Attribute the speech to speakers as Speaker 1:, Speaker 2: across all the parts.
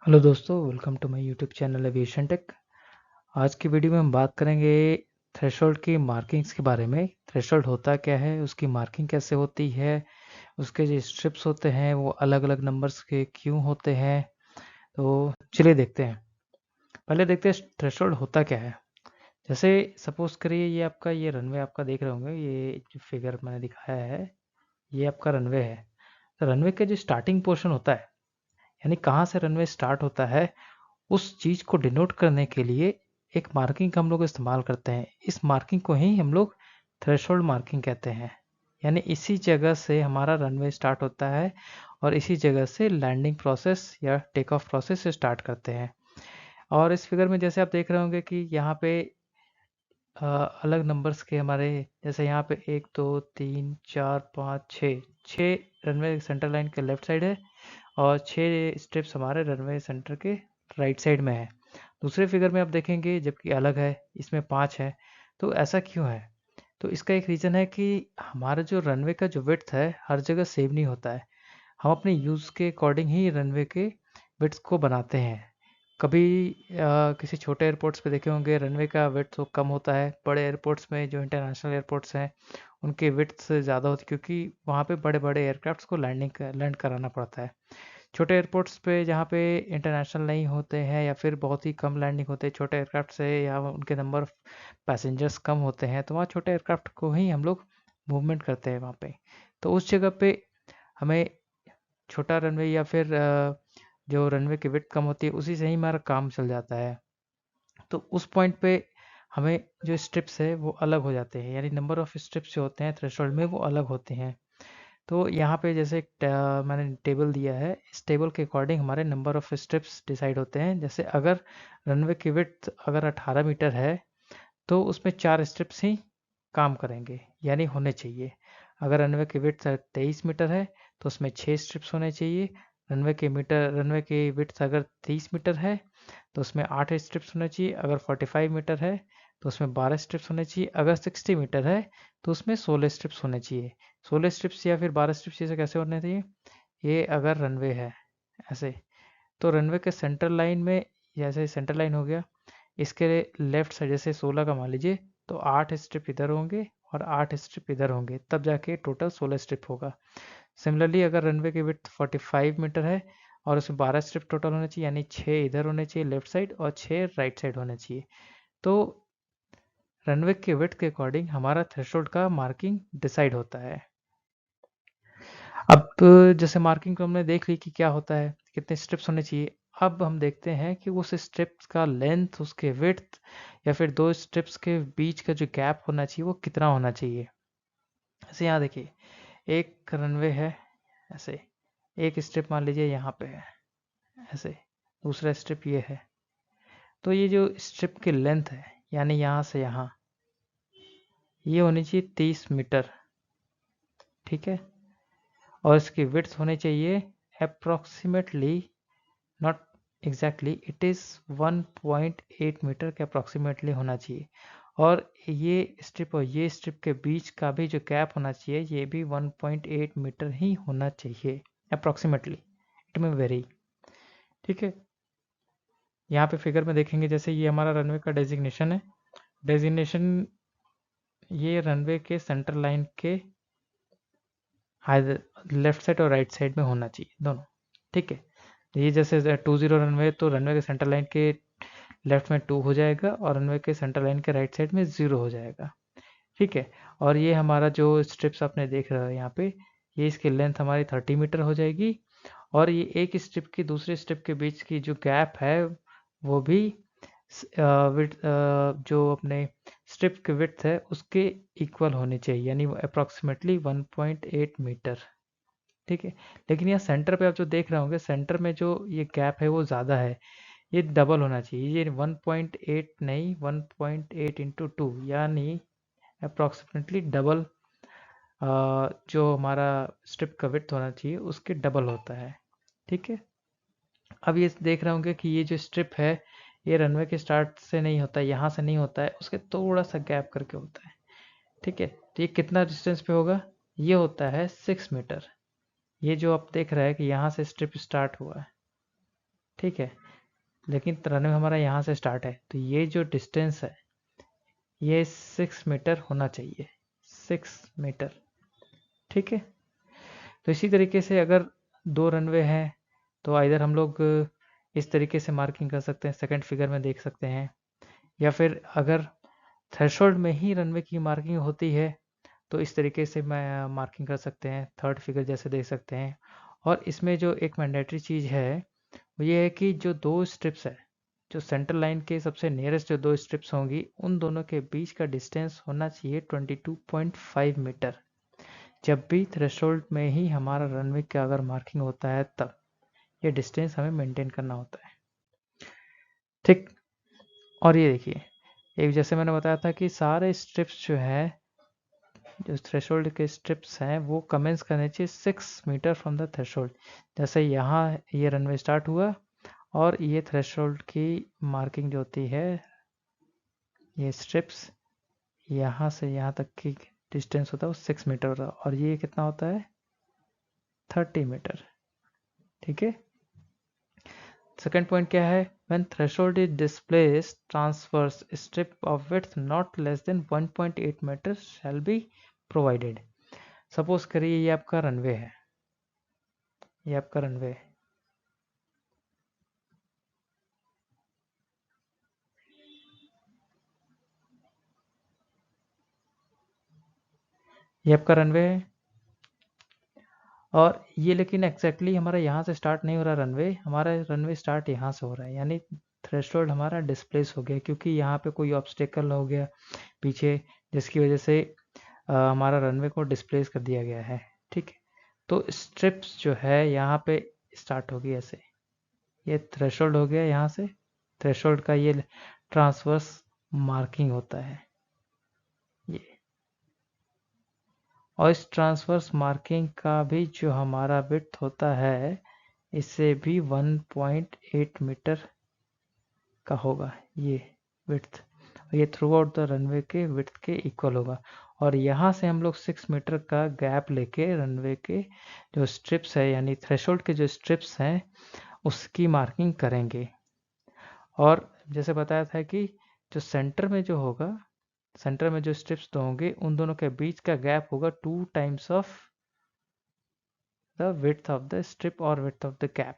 Speaker 1: Hello दोस्तों, welcome to my YouTube channel aviation tech. आज की वीडियो में हम बात करेंगे थ्रेशोल्ड की मार्किंग्स के बारे में। थ्रेशोल्ड होता क्या है, उसकी मार्किंग कैसे होती है, उसके जो स्ट्रिप्स होते हैं वो अलग अलग नंबर्स के क्यों होते हैं। तो चलिए देखते हैं। पहले देखते हैं थ्रेशोल्ड होता क्या है। जैसे सपोज करिए ये रनवे आपका देख रहे होंगे, ये जो फिगर मैंने दिखाया है ये आपका रनवे है। तो रनवे का जो स्टार्टिंग पोर्शन होता है, यानी कहाँ से रनवे स्टार्ट होता है, उस चीज़ को डिनोट करने के लिए एक मार्किंग का हम लोग इस्तेमाल करते हैं। इस मार्किंग को ही हम लोग थ्रेशोल्ड मार्किंग कहते हैं। यानी इसी जगह से हमारा रनवे स्टार्ट होता है और इसी जगह से लैंडिंग प्रोसेस या टेक ऑफ प्रोसेस स्टार्ट करते हैं। और इस फिगर में जैसे आप देख रहे होंगे कि यहाँ पे अलग नंबर्स के हमारे, जैसे यहाँ पे 1 2 3 4 5 6 रनवे सेंटर लाइन के लेफ्ट साइड है और 6 स्टेप्स हमारे रनवे सेंटर के राइट साइड में है। दूसरे फिगर में आप देखेंगे जबकि अलग है, इसमें 5 है। तो ऐसा क्यों है? तो इसका एक रीज़न है कि हमारा जो रनवे का जो विड्थ है हर जगह सेम नहीं होता है। हम अपने यूज़ के अकॉर्डिंग ही रनवे के विड्थ को बनाते हैं। कभी किसी छोटे एयरपोर्ट्स पे देखे होंगे रनवे का विड्थ तो कम होता है। बड़े एयरपोर्ट्स में जो इंटरनेशनल एयरपोर्ट्स हैं उनके विड्थ ज़्यादा होती है, क्योंकि वहाँ पे बड़े बड़े एयरक्राफ्ट्स को लैंड कराना पड़ता है। छोटे एयरपोर्ट्स पे जहाँ पे इंटरनेशनल नहीं होते हैं या फिर बहुत ही कम लैंडिंग होते हैं छोटे एयरक्राफ्ट से, या उनके नंबर ऑफ पैसेंजर्स कम होते हैं, तो वहाँ छोटे एयरक्राफ्ट को ही हम लोग मूवमेंट करते हैं वहाँ पे। तो उस जगह पे हमें छोटा रनवे या फिर जो रनवे की विड्थ कम होती है उसी से ही हमारा काम चल जाता है। तो उस पॉइंट पे हमें जो स्ट्रिप्स है वो अलग हो जाते हैं, यानी नंबर ऑफ स्ट्रिप्स जो होते हैं थ्रेशोल्ड में वो अलग होते हैं। तो यहाँ पे जैसे मैंने टेबल दिया है, इस टेबल के अकॉर्डिंग हमारे नंबर ऑफ स्टेप्स डिसाइड होते हैं। जैसे अगर रनवे की विड्थ अगर 18 मीटर है तो उसमें 4 स्टेप्स ही काम करेंगे, यानी होने चाहिए। अगर रनवे की विड्थ 23 मीटर है तो उसमें 6 स्टेप्स होने चाहिए। रनवे की विड्थ अगर 30 मीटर है तो उसमें 8 स्टेप्स होने चाहिए। अगर 45 मीटर है तो उसमें 12 स्टेप्स होने चाहिए। अगर 60 मीटर है तो उसमें 16 स्टेप्स होने चाहिए। 16 स्टेप्स या फिर 12 स्टेप्स जैसे कैसे होने चाहिए, ये अगर रनवे है ऐसे, तो रनवे के सेंटर लाइन में, जैसे सेंटर लाइन हो गया, इसके लेफ्ट साइड जैसे 16 का मान लीजिए, तो 8 स्ट्रिप इधर होंगे और 8 स्ट्रिप इधर होंगे, तब जाके टोटल 16 स्ट्रिप होगा। सिमिलरली अगर रनवे की विड्थ 45 मीटर है और उसमें 12 स्ट्रिप टोटल होने चाहिए, यानी 6 इधर होने चाहिए लेफ्ट साइड और 6 राइट साइड होने चाहिए। तो रनवे के विड्थ के अकॉर्डिंग हमारा थ्रेशोल्ड का मार्किंग डिसाइड होता है। अब जैसे मार्किंग को हमने देख ली कि क्या होता है, कितने स्ट्रिप्स होने चाहिए। अब हम देखते हैं कि उस स्ट्रिप्स का लेंथ, उसके विड्थ या फिर दो स्ट्रिप्स के बीच का जो गैप होना चाहिए वो कितना होना चाहिए। ऐसे यहाँ देखिए, एक रनवे है ऐसे, एक स्ट्रिप मान लीजिए यहाँ पे है ऐसे, दूसरा स्ट्रिप ये है। तो ये जो स्ट्रिप की लेंथ है, यानी यहाँ से यहाँ, ये होनी चाहिए 30 मीटर। ठीक है, और इसकी विड्थ होनी चाहिए approximately, not exactly, it is 1.8 metre के अप्रॉक्सीमेटली होना चाहिए। और ये स्ट्रिप और ये स्ट्रिप के बीच का भी जो गैप होना चाहिए ये भी 1.8 मीटर ही होना चाहिए अप्रॉक्सीमेटली, इट में वेरी। ठीक है, यहाँ पे फिगर में देखेंगे जैसे ये हमारा रनवे का डेजिग्नेशन है। डेजिग्नेशन ये रनवे के सेंटर लाइन के लेफ्ट साइड और राइट साइड में होना चाहिए दोनों। ठीक है, ये जैसे 20 रनवे, तो रनवे के सेंटर लाइन के लेफ्ट में 2 हो जाएगा और रनवे के सेंटर लाइन के राइट साइड में 0 हो जाएगा। ठीक है, और ये हमारा जो स्ट्रिप्स आपने देख रहा है यहाँ पे, ये इसकी लेंथ हमारी 30 मीटर हो जाएगी। और ये एक स्ट्रिप की दूसरे स्ट्रिप के बीच की जो गैप है वो भी जो अपने स्ट्रिप की विड्थ है उसके इक्वल होनी चाहिए, यानी अप्रॉक्सीमेटली 1.8 मीटर। ठीक है, लेकिन यहाँ सेंटर पे आप जो देख रहे होंगे, सेंटर में जो ये गैप है वो ज़्यादा है, ये डबल होना चाहिए। ये 1.8 नहीं, 1.8 इंटू 2, यानी अप्रॉक्सीमेटली डबल जो हमारा स्ट्रिप का विड्थ होना चाहिए उसके डबल होता है। ठीक है, अब ये देख रहे होंगे कि ये जो स्ट्रिप है ये रनवे के स्टार्ट से नहीं होता है, यहाँ से नहीं होता है, उसके थोड़ा सा गैप करके होता है। ठीक है, तो ये कितना डिस्टेंस पे होगा, ये होता है 6 मीटर। ये जो आप देख रहे हैं कि यहाँ से स्ट्रिप स्टार्ट हुआ है, ठीक है, लेकिन रनवे हमारा यहाँ से स्टार्ट है, तो ये जो डिस्टेंस है ये 6 मीटर होना चाहिए, 6 मीटर। ठीक है, तो इसी तरीके से अगर 2 रनवे हैं तो इधर हम लोग इस तरीके से मार्किंग कर सकते हैं, सेकंड फिगर में देख सकते हैं, या फिर अगर थ्रेशोल्ड में ही रनवे की मार्किंग होती है तो इस तरीके से मैं मार्किंग कर सकते हैं, थर्ड फिगर जैसे देख सकते हैं। और इसमें जो एक मैंडेटरी चीज़ है वो ये है कि जो 2 स्ट्रिप्स है, जो सेंटर लाइन के सबसे नियरेस्ट जो 2 स्ट्रिप्स होंगी उन दोनों के बीच का डिस्टेंस होना चाहिए 22.5 मीटर। जब भी थ्रेशोल्ड में ही हमारा रनवे का अगर मार्किंग होता है तब ये डिस्टेंस हमें मेंटेन करना होता है। ठीक, और ये देखिए, एक जैसे मैंने बताया था कि सारे स्ट्रिप्स जो है, जो थ्रेशोल्ड के स्ट्रिप्स हैं वो कमेंस करने चाहिए 6 मीटर फ्रॉम द थ्रेशोल्ड। जैसे यहाँ ये रनवे स्टार्ट हुआ और ये थ्रेशोल्ड की मार्किंग जो होती है, ये स्ट्रिप्स यहाँ से यहाँ तक की डिस्टेंस होता है वो 6 मीटर होता है, और ये कितना होता है 30 मीटर। ठीक है, सेकेंड पॉइंट क्या है, when threshold is displaced transverse strip of width not less than 1.8 meter shall be provided। Suppose करिए ये आपका रनवे है, ये आपका रनवे है, ये आपका रनवे है, और ये लेकिन एग्जैक्टली हमारा यहाँ से स्टार्ट नहीं हो रहा रनवे, हमारा रनवे स्टार्ट यहाँ से हो रहा है, यानी थ्रेशोल्ड हमारा डिस्प्लेस हो गया क्योंकि यहाँ पे कोई ऑब्स्टेकल हो गया पीछे, जिसकी वजह से हमारा रनवे को डिस्प्लेस कर दिया गया है। ठीक है, तो स्ट्रिप्स जो है यहाँ पे स्टार्ट होगी ऐसे, ये थ्रेशोल्ड हो गया यहाँ से, थ्रेशोल्ड का ये ट्रांसवर्स मार्किंग होता है ये, और इस ट्रांसवर्स मार्किंग का भी जो हमारा विड्थ होता है इससे भी 1.8 मीटर का होगा ये विड्थ, ये थ्रू आउट द रनवे के विड्थ के इक्वल होगा। और यहाँ से हम लोग 6 मीटर का गैप लेके रनवे के जो स्ट्रिप्स है यानी थ्रेशोल्ड के जो स्ट्रिप्स हैं उसकी मार्किंग करेंगे। और जैसे बताया था कि जो सेंटर में जो होगा, सेंटर में जो स्ट्रिप्स तो होंगे उन दोनों के बीच का गैप होगा 2 times of the width of the strip और विड्थ ऑफ द गैप।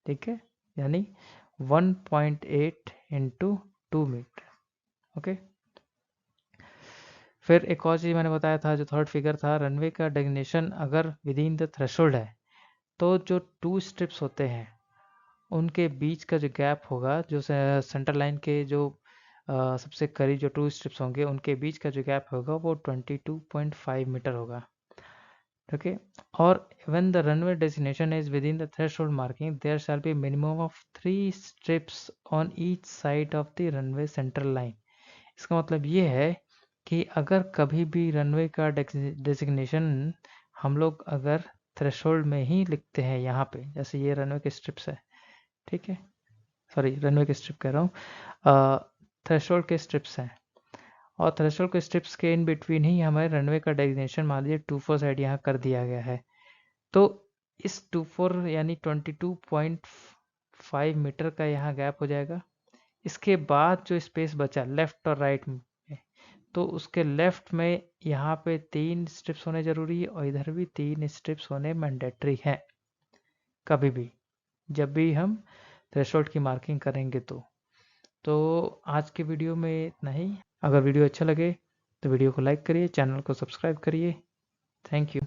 Speaker 1: ठीक है, यानी 1.8 इंटू 2 मीटर। ओके, फिर एक और चीज़ मैंने बताया था, जो थर्ड फिगर था, रनवे का डेजिग्नेशन अगर विद इन द थ्रेशोल्ड है तो जो 2 स्ट्रिप्स होते हैं उनके बीच का जो गैप होगा, जो सेंटर लाइन के जो सबसे करीब जो 2 स्ट्रिप्स होंगे उनके बीच का जो गैप होगा वो 22.5 मीटर होगा। ओके, और when the runway designation is within the threshold marking there shall be minimum of 3 strips on each side of the runway central line। इसका मतलब ये है कि अगर कभी भी रनवे का डेजिग्नेशन हम लोग अगर थ्रेशोल्ड में ही लिखते हैं, यहाँ पे जैसे ये रनवे के स्ट्रिप्स है, ठीक है, सॉरी रनवे के स्ट्रिप कह रहा हूँ, थ्रेशोल्ड के स्ट्रिप्स हैं, और थ्रेशोल्ड के स्ट्रिप्स के इन बिटवीन ही हमें रनवे का डेजिग्नेशन मान लीजिए 24 साइड यहाँ कर दिया गया है। तो इस 24 यानी 22.5 मीटर का यहाँ गैप हो जाएगा। इसके बाद जो स्पेस बचा लेफ्ट और राइट में, तो उसके लेफ्ट में यहाँ पे 3 स्ट्रिप्स होने जरूरी है और इधर भी 3 स्ट्रिप्स होने मैंडेटरी हैं कभी भी, जब भी हम थ्रेशोल्ड की मार्किंग करेंगे। तो आज के वीडियो में इतना ही। अगर वीडियो अच्छा लगे तो वीडियो को लाइक करिए, चैनल को सब्सक्राइब करिए। Thank you.